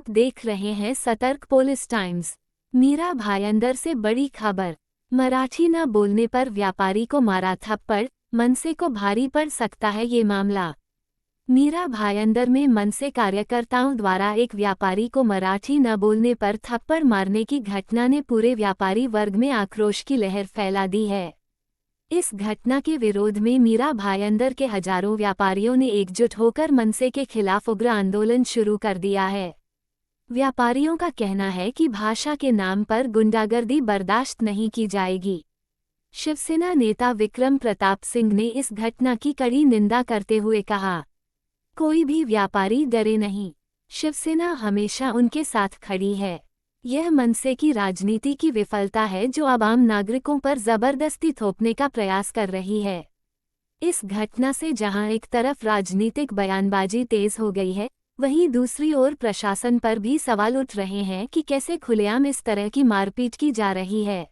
आप देख रहे हैं सतर्क पुलिस टाइम्स। मीरा भायंदर से बड़ी खबर। मराठी न बोलने पर व्यापारी को मारा थप्पड़, मनसे को भारी पड़ सकता है ये मामला। मीरा भायंदर में मनसे कार्यकर्ताओं द्वारा एक व्यापारी को मराठी न बोलने पर थप्पड़ मारने की घटना ने पूरे व्यापारी वर्ग में आक्रोश की लहर फैला दी है। इस घटना के विरोध में मीरा भायंदर के हजारों व्यापारियों ने एकजुट होकर मनसे के खिलाफ उग्र आंदोलन शुरू कर दिया है। व्यापारियों का कहना है कि भाषा के नाम पर गुंडागर्दी बर्दाश्त नहीं की जाएगी। शिवसेना नेता विक्रम प्रताप सिंह ने इस घटना की कड़ी निंदा करते हुए कहा, कोई भी व्यापारी डरे नहीं, शिवसेना हमेशा उनके साथ खड़ी है। यह मनसे की राजनीति की विफलता है जो अब आम नागरिकों पर जबरदस्ती थोपने का प्रयास कर रही है। इस घटना से जहां एक तरफ राजनीतिक बयानबाजी तेज हो गई है, वहीं दूसरी ओर प्रशासन पर भी सवाल उठ रहे हैं कि कैसे खुलेआम इस तरह की मारपीट की जा रही है।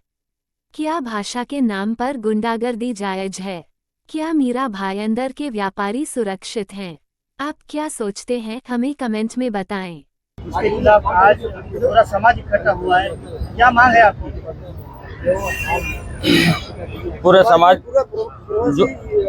क्या भाषा के नाम पर गुंडागर्दी जायज है? क्या मीरा भायंदर के व्यापारी सुरक्षित हैं? आप क्या सोचते हैं, हमें कमेंट में बताएं। उसके खिलाफ आज पूरा समाज इकट्ठा हुआ है, क्या मांग है आपकी? पूरा समाज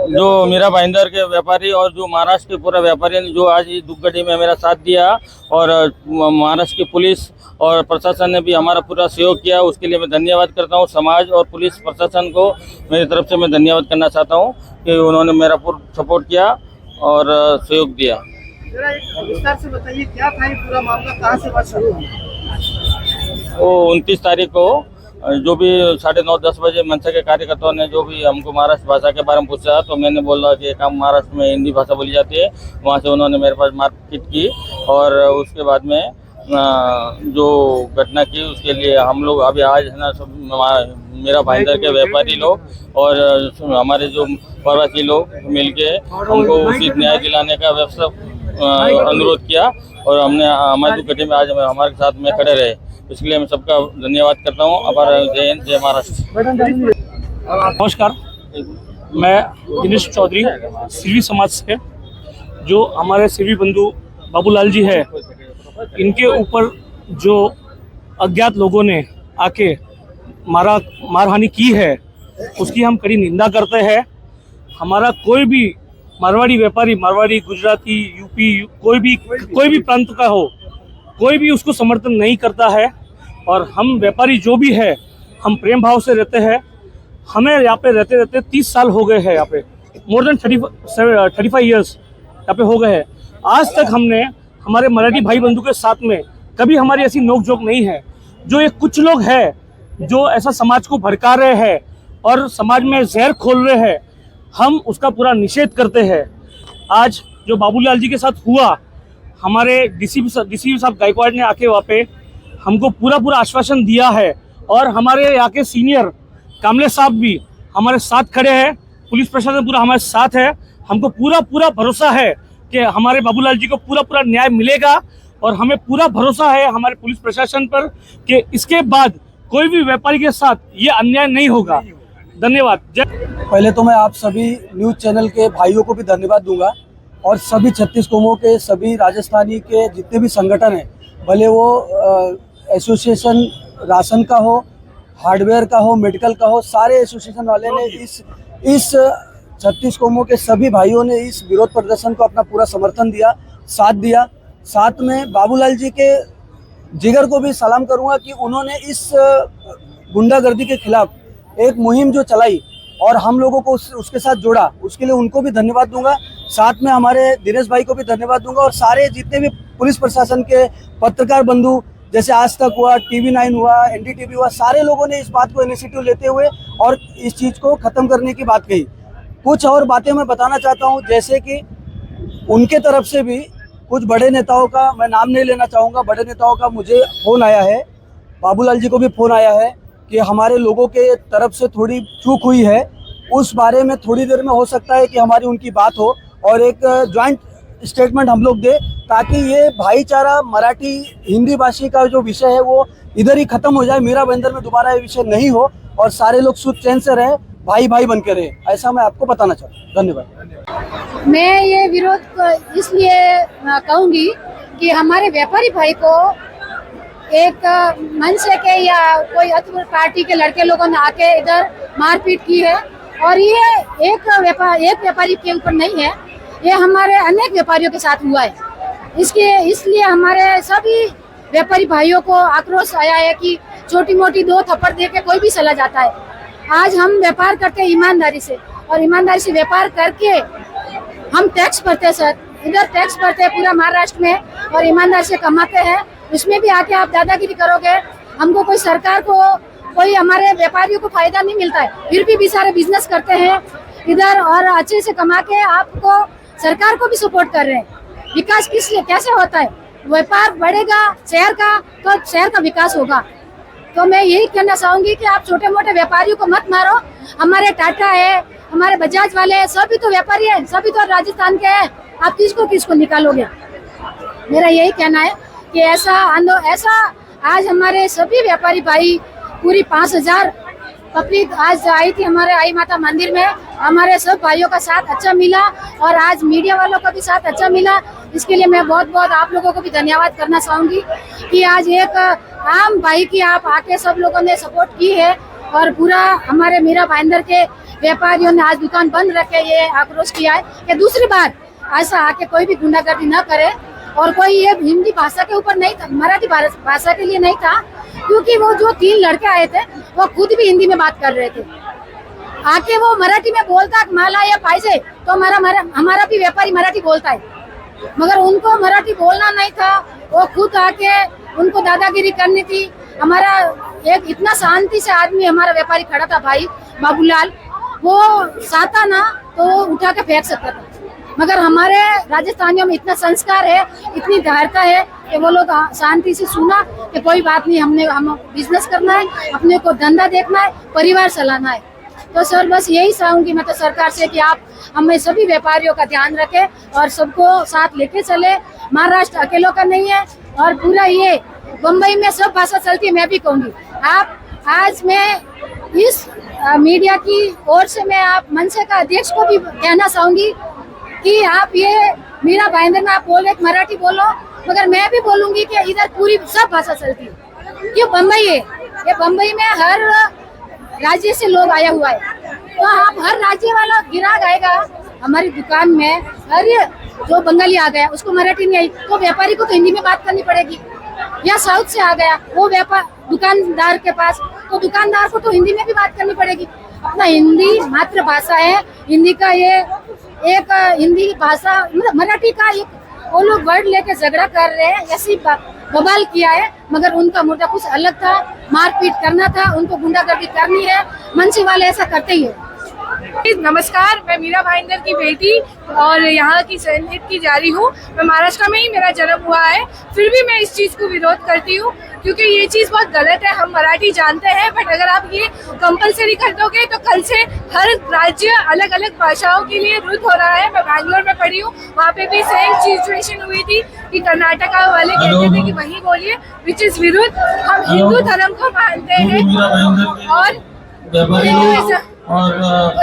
जो मीरा भाईंदर के व्यापारी और जो महाराष्ट्र के पूरा व्यापारी ने जो आज इस दुख घड़ी में मेरा साथ दिया और महाराष्ट्र की पुलिस और प्रशासन ने भी हमारा पूरा सहयोग किया, उसके लिए मैं धन्यवाद करता हूं। समाज और पुलिस प्रशासन को मेरी तरफ से मैं धन्यवाद करना चाहता हूं कि उन्होंने मेरा पूरा सपोर्ट किया और सहयोग दिया। जरा एक विस्तार से बताइए, क्या था ये पूरा मामला, कहाँ से बात शुरू हुई? वो 29 तारीख को जो भी 9:30-10 बजे मनसे के कार्यकर्ताओं ने जो भी हमको महाराष्ट्र भाषा के बारे में पूछा, तो मैंने बोला कि एक हम महाराष्ट्र में हिंदी भाषा बोली जाती है। वहाँ से उन्होंने मेरे पास मारपीट की और उसके बाद में जो घटना की, उसके लिए हम लोग अभी आज है ना सब मेरा भाईंदर के व्यापारी लोग और हमारे जो प्रवासी लोग मिलके हमको उचित न्याय दिलाने का व्यवस्था अनुरोध किया और हमने हमारी दुख घड़ी में आज हमारे साथ में खड़े रहे, इसलिए मैं सबका धन्यवाद करता हूँ। आभार। जय हिंद, जय महाराष्ट्र। नमस्कार, मैं दिनेश चौधरी सिरवी समाज से, जो हमारे सिरवी बंधु बाबूलाल जी है, इनके ऊपर जो अज्ञात लोगों ने आके मारहानि की है, उसकी हम कड़ी निंदा करते हैं। हमारा कोई भी मारवाड़ी व्यापारी, मारवाड़ी, गुजराती, यूपी, कोई भी प्रांत का हो, कोई भी उसको समर्थन नहीं करता है। और हम व्यापारी जो भी है, हम प्रेम भाव से रहते हैं। हमें यहाँ पे रहते रहते 30 साल हो गए हैं, यहाँ पे मोर देन 35 ईयर्स यहाँ पे हो गए हैं। आज तक हमने हमारे मराठी भाई बंधु के साथ में कभी हमारी ऐसी नोकझोंक नहीं है। जो ये कुछ लोग हैं जो ऐसा समाज को भड़का रहे हैं और समाज में जहर खोल रहे हैं, हम उसका पूरा निषेध करते हैं। आज जो बाबूलाल जी के साथ हुआ, हमारे डीसीपी साहब गायकवाड़ ने आके वहाँ पे हमको पूरा आश्वासन दिया है और हमारे यहाँ के सीनियर कामले साहब भी हमारे साथ खड़े हैं। पुलिस प्रशासन पूरा हमारे साथ है। हमको पूरा भरोसा है कि हमारे बाबूलाल जी को पूरा न्याय मिलेगा और हमें पूरा भरोसा है हमारे पुलिस प्रशासन पर कि इसके बाद कोई भी व्यापारी के साथ ये अन्याय नहीं होगा। धन्यवाद। पहले तो मैं आप सभी न्यूज़ चैनल के भाइयों को भी धन्यवाद दूंगा और सभी 36 कौमों के, सभी राजस्थानी के जितने भी संगठन हैं, भले वो एसोसिएशन राशन का हो, हार्डवेयर का हो, मेडिकल का हो, सारे एसोसिएशन वाले ने इस 36 कौमों के सभी भाइयों ने इस विरोध प्रदर्शन को अपना पूरा समर्थन दिया, साथ दिया। साथ में बाबूलाल जी के जिगर को भी सलाम करूंगा कि उन्होंने इस गुंडागर्दी के खिलाफ एक मुहिम जो चलाई और हम लोगों को उसके साथ जोड़ा, उसके लिए उनको भी धन्यवाद दूंगा। साथ में हमारे दिनेश भाई को भी धन्यवाद दूंगा और सारे जितने भी पुलिस प्रशासन के पत्रकार बंधु, जैसे आज तक हुआ, TV9 हुआ, NDTV हुआ, सारे लोगों ने इस बात को इनिशिएटिव लेते हुए और इस चीज़ को ख़त्म करने की बात कही। कुछ और बातें मैं बताना चाहता हूँ, जैसे कि उनके तरफ से भी कुछ बड़े नेताओं का, मैं नाम नहीं लेना चाहूँगा, बड़े नेताओं का मुझे फ़ोन आया है, बाबूलाल जी को भी फ़ोन आया है कि हमारे लोगों के तरफ से थोड़ी चूक हुई है। उस बारे में थोड़ी देर में हो सकता है कि हमारी उनकी बात हो और एक जॉइंट स्टेटमेंट हम लोग दें, ताकि ये भाईचारा मराठी हिंदी भाषी का जो विषय है वो इधर ही ख़त्म हो जाए, मीरा भाईंदर में दोबारा ये विषय नहीं हो और सारे लोग सुध चैन से रहें। भाई भाई बन के रहे, ऐसा मैं आपको बताना चाहता हूँ। धन्यवाद। मैं ये विरोध इसलिए कहूँगी कि हमारे व्यापारी भाई को एक मंच के या कोई अतुल पार्टी के लड़के लोगों ने आके इधर मारपीट की है, और ये एक व्यापारी के ऊपर नहीं है, ये हमारे अनेक व्यापारियों के साथ हुआ है। इसलिए हमारे सभी व्यापारी भाइयों को आक्रोश आया है कि छोटी मोटी 2 थप्पड़ दे के कोई भी चला जाता है। आज हम व्यापार करते हैं ईमानदारी से, और ईमानदारी से व्यापार करके हम टैक्स भरते हैं सर, इधर टैक्स भरते हैं पूरा महाराष्ट्र में, और ईमानदारी से कमाते हैं। उसमें भी आके आप दादागिरी करोगे, हमको कोई सरकार को, कोई हमारे व्यापारियों को फायदा नहीं मिलता है, फिर भी सारे बिजनेस करते हैं इधर और अच्छे से कमा के आपको सरकार को भी सपोर्ट कर रहे हैं। विकास किस लिए कैसे होता है? व्यापार बढ़ेगा शहर का तो शहर का विकास होगा। तो मैं यही कहना चाहूंगी कि आप छोटे मोटे व्यापारियों को मत मारो। हमारे टाटा है, हमारे बजाज वाले हैं, सभी तो व्यापारी हैं, सभी तो राजस्थान के हैं। आप किसको निकालोगे? मेरा यही कहना है कि ऐसा आज हमारे सभी व्यापारी भाई, पूरी 5000 पब्लिक आज आई थी हमारे आई माता मंदिर में। हमारे सब भाइयों का साथ अच्छा मिला, और आज मीडिया वालों का भी साथ अच्छा मिला। इसके लिए मैं बहुत बहुत आप लोगों को भी धन्यवाद करना चाहूँगी कि आज एक आम भाई की आप आके सब लोगों ने सपोर्ट की है, और पूरा हमारे मीरा भाईंदर के व्यापारियों ने आज दुकान बंद रखे ये आक्रोश किया है कि दूसरी बार ऐसा आके कोई भी गुंडागर्दी न करे। और कोई ये हिंदी भाषा के ऊपर नहीं था, मराठी भाषा के लिए नहीं था, क्योंकि वो जो 3 लड़के आए थे वो खुद भी हिंदी में बात कर रहे थे। आके वो मराठी में बोलता माला या पाइसे, तो हमारा भी व्यापारी मराठी बोलता है, मगर उनको मराठी बोलना नहीं था। वो खुद आके उनको दादागिरी करनी थी। हमारा एक इतना शांति से आदमी हमारा व्यापारी खड़ा था भाई बाबूलाल, वो साता ना तो उठा के फेंक सकता था, मगर हमारे राजस्थानियों में इतना संस्कार है, इतनी धैर्यता है कि वो लोग शांति से सुना कि कोई बात नहीं, हम बिजनेस करना है, अपने को धंधा देखना है, परिवार चलाना है। तो सर बस यही चाहूंगी मैं तो सरकार से कि आप हमें सभी व्यापारियों का ध्यान रखें और सबको साथ लेके चले। महाराष्ट्र अकेलों का नहीं है, और पूरा ये बम्बई में सब भाषा चलती है। मैं भी कहूँगी आप आज मैं इस मीडिया की ओर से मैं आप मनसे का अध्यक्ष को भी कहना चाहूंगी कि आप ये मीरा भाईंदर में आप बोल रहे मराठी बोलो, मगर मैं भी बोलूंगी कि इधर पूरी सब भाषा चलती है। ये बम्बई है, ये बम्बई में हर राज्य से लोग आया हुआ है, तो आप हर राज्य वाला ग्राहक आएगा हमारी दुकान में, हर जो बंगाली आ गया उसको मराठी नहीं आई तो व्यापारी को तो हिंदी में बात करनी पड़ेगी। या साउथ से आ गया वो व्यापार दुकानदार के पास, तो दुकानदार को तो हिंदी में भी बात करनी पड़ेगी। अपना हिंदी मातृभाषा है, हिंदी का ये एक हिंदी भाषा मतलब मराठी का एक वो लोग वर्ड लेके झगड़ा कर रहे हैं, ऐसी बवाल किया है, मगर उनका मुद्दा कुछ अलग था, मारपीट करना था, उनको गुंडागर्दी करनी है, मनसे वाले ऐसा करते ही है। नमस्कार, मैं मीरा भाईंदर की बेटी और यहाँ की सैनिक की जा रही हूँ। मैं महाराष्ट्र में ही मेरा जन्म हुआ है, फिर भी मैं इस चीज़ को विरोध करती हूँ क्योंकि ये चीज़ बहुत गलत है। हम मराठी जानते हैं, बट अगर आप ये कंपलसरी कर दोगे तो कल से हर राज्य अलग अलग भाषाओं के लिए रुद्ध हो रहा है। मैं बैंगलोर में पढ़ी हूँ, वहाँ पे भी सेम सिचुएशन हुई थी कि कर्नाटका वाले कहते थे कि वही बोलिए, विच इज़ विरुद्ध। हम हिंदू धर्म को मानते हैं और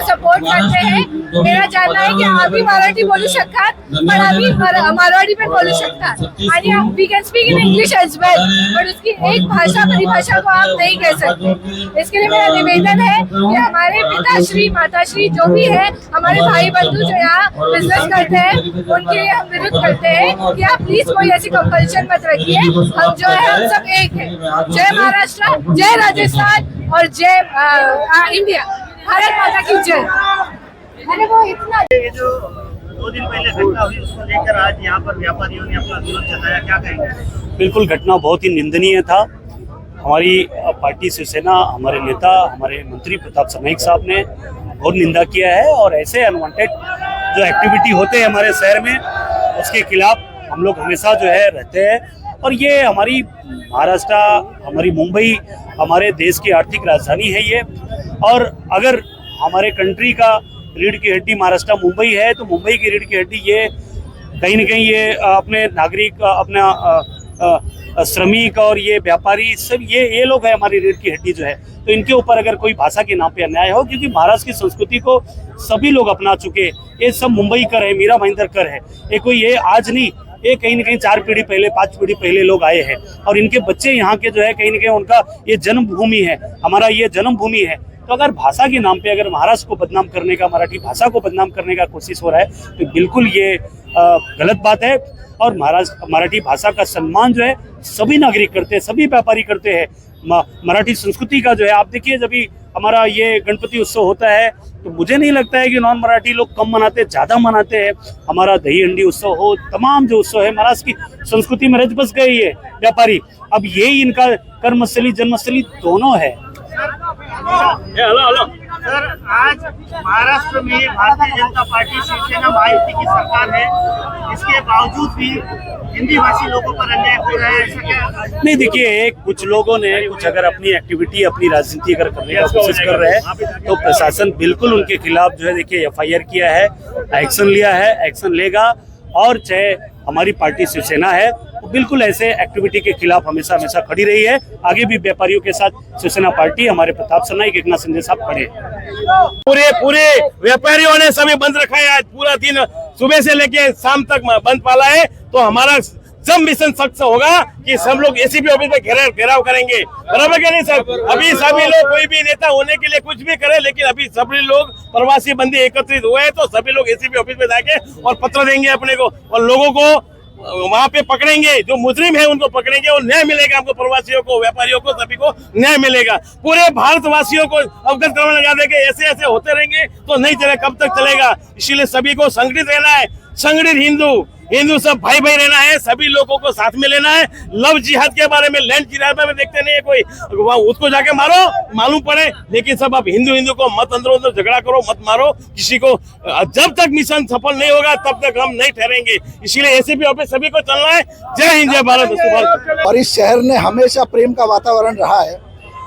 सपोर्ट करते हैं। मेरा जानना है की आम्ही मराठी बोलू शकतात, पण आम्ही मराठी पण बोलू शकतात आणि we can speak in English as well, but उसकी एक भाषा परिभाषा को आप नहीं कह सकते। इसके लिए मेरा निवेदन है कि हमारे पिताश्री माताश्री जो भी है, हमारे भाई बंधु जो यहाँ बिजनेस करते हैं, उनके लिए हम विरोध करते हैं कि आप प्लीज कोई ऐसी कंपल्शन मत रखिए। हम जो है हम सब एक है। जय महाराष्ट्र, जय राजस्थान और जय इंडिया। भारत माता की जय। अरे वो इतना ये जो 2 दिन पहले घटना हुई उसको लेकर आज यहाँ पर व्यापारियों ने अपना विरोध जताया, क्या कहेंगे? बिल्कुल, घटना बहुत ही निंदनीय था। हमारी पार्टी शिवसेना, हमारे नेता, हमारे मंत्री प्रताप सरनाईक साहब ने बहुत निंदा किया है, और ऐसे अनवांटेड जो एक्टिविटी होते हैं हमारे शहर में उसके खिलाफ हम लोग हमेशा जो है रहते हैं। और ये हमारी महाराष्ट्र, हमारी मुंबई हमारे देश की आर्थिक राजधानी है ये, और अगर हमारे कंट्री का रीढ़ की हड्डी महाराष्ट्र मुंबई है, तो मुंबई की रीढ़ की हड्डी ये कहीं न कहीं ये अपने नागरिक, अपना श्रमिक और ये व्यापारी सब ये लोग है हमारी रीढ़ की हड्डी जो है। तो इनके ऊपर अगर कोई भाषा के नाम पे अन्याय हो, क्योंकि महाराष्ट्र की संस्कृति को सभी लोग अपना चुके, ये सब मुंबई कर है, मीरा भाईंदर कर है, ये कोई ये आज नहीं, ये कहीं ना कहीं 4 पीढ़ी पहले 5 पीढ़ी पहले लोग आए हैं और इनके बच्चे यहाँ के जो है कहीं ना कहीं उनका ये जन्मभूमि है, हमारा ये जन्मभूमि है। तो अगर भाषा के नाम पे अगर महाराष्ट्र को बदनाम करने का, मराठी भाषा को बदनाम करने का कोशिश हो रहा है तो बिल्कुल ये गलत बात है। और मराठी भाषा का सम्मान जो है सभी नागरिक करते हैं, सभी व्यापारी करते हैं। मराठी संस्कृति का जो है आप देखिए, जब भी हमारा ये गणपति उत्सव होता है तो मुझे नहीं लगता है कि नॉन मराठी लोग कम मनाते, ज़्यादा मनाते हैं। हमारा दही हंडी उत्सव हो, तमाम जो उत्सव है महाराष्ट्र की संस्कृति में रच बस गई है व्यापारी। अब यही इनका कर्मस्थली जन्मस्थली दोनों है। सर, आज महाराष्ट्र में भारतीय जनता पार्टी शिवसेना महायुति की सरकार है, इसके बावजूद भी हिंदी भाषी लोगों पर अन्याय हो रहा है, ऐसा क्या? नहीं, देखिए कुछ लोगों ने कुछ अगर अपनी एक्टिविटी, अपनी राजनीति अगर करने का कोशिश कर रहे हैं तो प्रशासन बिल्कुल उनके खिलाफ जो है देखिए FIR किया है, एक्शन लिया है, एक्शन लेगा। और चाहे हमारी पार्टी शिवसेना है वो बिल्कुल ऐसे एक्टिविटी के खिलाफ हमेशा हमेशा खड़ी रही है। आगे भी व्यापारियों के साथ शिवसेना पार्टी, हमारे प्रताप सरनाईक, एकनाथ शिंदे साहब खड़े हैं। पूरे व्यापारियों ने सभी बंद रखा है, आज पूरा दिन सुबह से लेके शाम तक बंद पाला है। तो हमारा जब मिशन सख्त होगा कि सब लोग एसीपी ऑफिस में घेराव करेंगे, बराबर क्या नहीं सर? अभी सभी लोग, कोई भी नेता होने के लिए कुछ भी करे, लेकिन अभी सभी लोग प्रवासी बंदी एकत्रित हुए हैं तो सभी लोग एसीपी ऑफिस में जाके और पत्र देंगे अपने को, और लोगों को वहाँ पे पकड़ेंगे, जो मुजरिम है उनको पकड़ेंगे और न्याय मिलेगा हमको, प्रवासियों को, व्यापारियों को, सभी को न्याय मिलेगा। पूरे भारतवासियों को अवगत करवाने लगा देंगे। ऐसे होते रहेंगे तो नहीं चलेगा, कब तक चलेगा? इसीलिए सभी को संगठित रहना है, संगठित हिंदू सब भाई भाई रहना है, सभी लोगों को साथ में लेना है। लव जिहाद के बारे में, लैंड जिहाद में देखते नहीं है कोई, उसको जाके मारो मालूम पड़े, लेकिन सब आप हिंदू को मत अंदर झगड़ा करो, मत मारो किसी को। जब तक मिशन सफल नहीं होगा तब तक हम नहीं ठहरेंगे। इसीलिए एसीपी ऑफिस सभी को चलना है। जय हिंद, जय भारत। और इस शहर ने हमेशा प्रेम का वातावरण रहा है।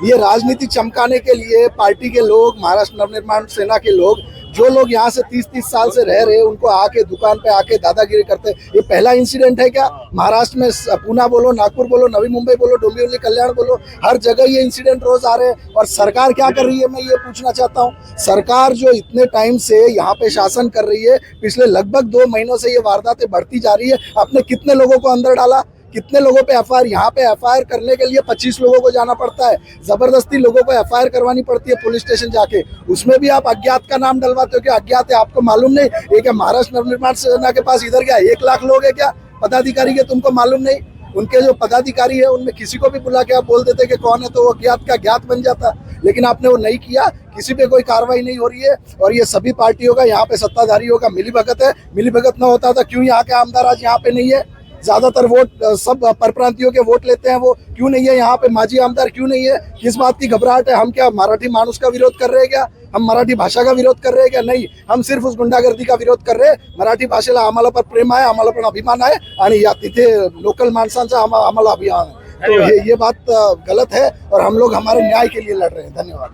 ये राजनीति चमकाने के लिए पार्टी के लोग, महाराष्ट्र नवनिर्माण सेना के लोग, जो लोग यहाँ से 30-30 साल से रह रहे हैं, उनको आके दुकान पे आके दादागिरी करते हैं। ये पहला इंसिडेंट है क्या? महाराष्ट्र में पूना बोलो, नागपुर बोलो, नवी मुंबई बोलो, डोंबिवली, कल्याण बोलो, हर जगह ये इंसिडेंट रोज आ रहे हैं। और सरकार क्या कर रही है, मैं ये पूछना चाहता हूँ। सरकार जो इतने टाइम से यहाँ पे शासन कर रही है, पिछले लगभग 2 महीनों से ये वारदातें बढ़ती जा रही है। आपने कितने लोगों को अंदर डाला, कितने लोगों पे FIR? यहाँ पे FIR करने के लिए 25 लोगों को जाना पड़ता है, जबरदस्ती लोगों को FIR करवानी पड़ती है पुलिस स्टेशन जाके। उसमें भी आप अज्ञात का नाम डलवाते हो कि अज्ञात है, आपको मालूम नहीं? ये क्या महाराष्ट्र नवनिर्माण सेना के पास इधर क्या 1 लाख लोग है क्या पदाधिकारी के? तुमको मालूम नहीं? उनके जो पदाधिकारी है उनमें किसी को भी बुला के आप बोल देते कि कौन है, तो वो अज्ञात का ज्ञात बन जाता। लेकिन आपने वो नहीं किया, किसी पे कोई कार्रवाई नहीं हो रही है। और ये सभी पार्टियों का, यहाँ पे सत्ताधारियों का मिलीभगत है। मिलीभगत ना होता था क्यों यहाँ के आमदार आज यहाँ पे नहीं है? ज्यादातर वोट सब परप्रांतियों के वोट लेते हैं, वो क्यों नहीं है यहाँ पे? माजी आमदार क्यों नहीं है? किस बात की घबराहट है? हम क्या मराठी मानुस का विरोध कर रहे हैं क्या? हम मराठी भाषा का विरोध कर रहे हैं क्या? नहीं, हम सिर्फ उस गुंडागर्दी का विरोध कर रहे हैं। मराठी भाषेला आम्हाला पण प्रेम आहे, आम्हाला पण अभिमान आहे आणि या तिथे लोकल माणसांचा आम्हाला अभिमान है। तो ये बात गलत है और हम लोग हमारे न्याय के लिए लड़ रहे हैं। धन्यवाद।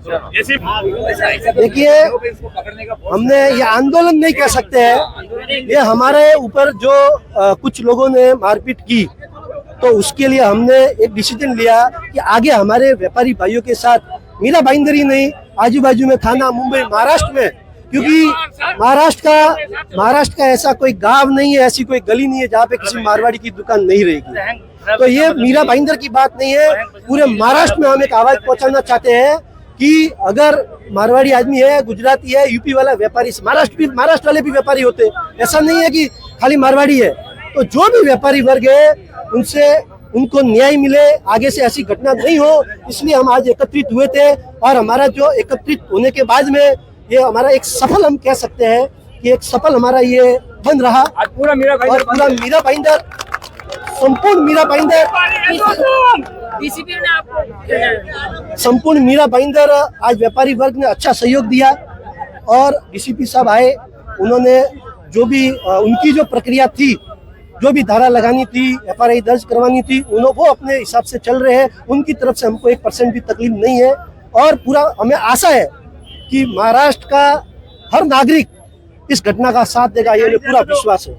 देखिए, हमने ये आंदोलन नहीं कह सकते हैं, ये हमारे ऊपर जो कुछ लोगों ने मारपीट की, तो उसके लिए हमने एक डिसीजन लिया कि आगे हमारे व्यापारी भाइयों के साथ, मीरा भाईंदर ही नहीं, आजू बाजू में थाना, मुंबई, महाराष्ट्र में, क्योंकि महाराष्ट्र का ऐसा कोई गांव नहीं है, ऐसी कोई गली नहीं है जहाँ पे किसी मारवाड़ी की दुकान नहीं रहेगी। तो ये मीरा भाईंदर की बात नहीं है, पूरे महाराष्ट्र में हम एक आवाज पहुंचाना चाहते हैं कि अगर मारवाड़ी आदमी है, गुजराती है, यूपी वाला व्यापारी, महाराष्ट्र वाले भी व्यापारी होते हैं, ऐसा नहीं है कि खाली मारवाड़ी है। तो जो भी व्यापारी वर्ग है उनको न्याय मिले, आगे से ऐसी घटना नहीं हो, इसलिए हम आज एकत्रित हुए थे। और हमारा जो एकत्रित होने के बाद में ये हमारा एक सफल, हम कह सकते हैं कि एक सफल हमारा ये बन रहा। पूरा मीरा भाईंदर, संपूर्ण मीरा भाईंदर, संपूर्ण मीरा भाईंदर, आज व्यापारी वर्ग ने अच्छा सहयोग दिया। और डीसीपी साहब आए, उन्होंने जो भी उनकी जो प्रक्रिया थी, जो भी धारा लगानी थी, FIR दर्ज करवानी थी, वो अपने हिसाब से चल रहे हैं। उनकी तरफ से हमको 1% भी तकलीफ नहीं है। और पूरा हमें आशा है कि महाराष्ट्र का हर नागरिक इस घटना का साथ देगा, ये पूरा विश्वास है।